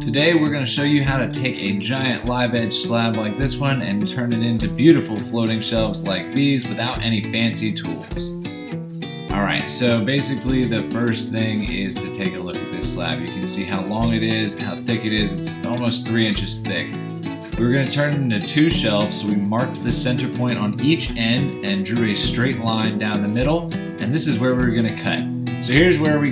Today we're going to show you how to take a giant live edge slab like this one and turn it into beautiful floating shelves like these without any fancy tools. Alright, so basically the first thing is to take a look at this slab. You can see how long it is, how thick it is. It's almost 3 inches thick. We're going to turn it into 2 shelves, so we marked the center point on each end and drew a straight line down the middle, and this is where we're going to cut. So here's where we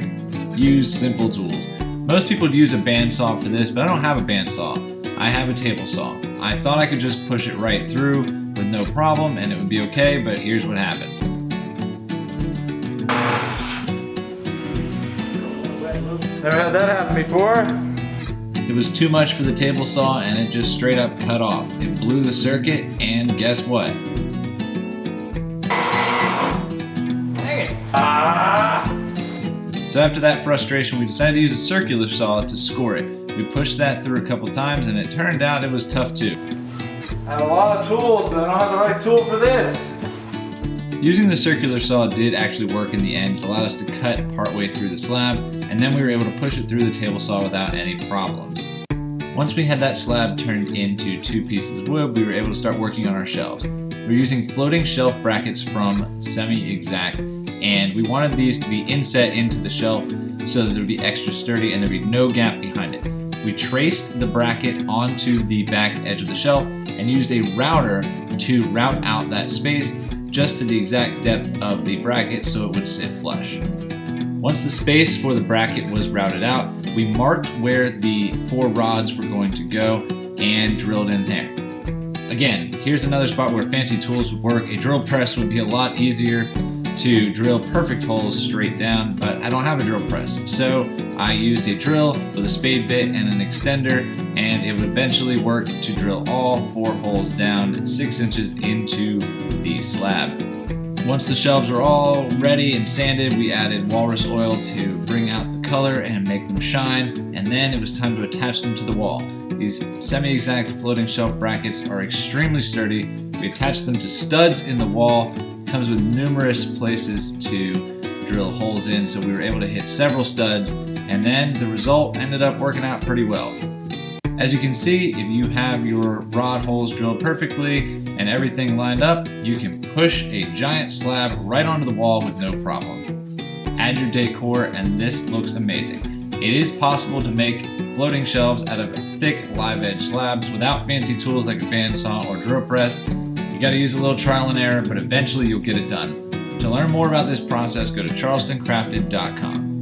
use simple tools. Most people use a bandsaw for this, but I don't have a bandsaw. I have a table saw. I thought I could just push it right through with no problem and it would be okay, but here's what happened. Never had that happen before. It was too much for the table saw and it just straight up cut off. It blew the circuit and guess what? Dang it! So after that frustration, we decided to use a circular saw to score it. We pushed that through a couple times and it turned out it was tough too. I have a lot of tools, but I don't have the right tool for this. Using the circular saw did actually work in the end. It allowed us to cut partway through the slab, and then we were able to push it through the table saw without any problems. Once we had that slab turned into 2 pieces of wood, we were able to start working on our shelves. We're using floating shelf brackets from Semi-Exact, and we wanted these to be inset into the shelf so that it would be extra sturdy and there'd be no gap behind it. We traced the bracket onto the back edge of the shelf and used a router to route out that space just to the exact depth of the bracket so it would sit flush. Once the space for the bracket was routed out, we marked where the 4 rods were going to go and drilled in there. Again, here's another spot where fancy tools would work. A drill press would be a lot easier to drill perfect holes straight down, but I don't have a drill press. So I used a drill with a spade bit and an extender, and it would eventually work to drill all 4 holes down 6 inches into the slab. Once the shelves were all ready and sanded, we added walrus oil to bring out the color and make them shine, and then it was time to attach them to the wall. These Semi-Exact floating shelf brackets are extremely sturdy. We attached them to studs in the wall. It comes with numerous places to drill holes in, so we were able to hit several studs, and then the result ended up working out pretty well. As you can see, if you have your rod holes drilled perfectly and everything lined up, you can push a giant slab right onto the wall with no problem. Add your decor and this looks amazing. It is possible to make floating shelves out of thick live edge slabs without fancy tools like a bandsaw or drill press. You gotta use a little trial and error, but eventually you'll get it done. To learn more about this process, go to charlestoncrafted.com.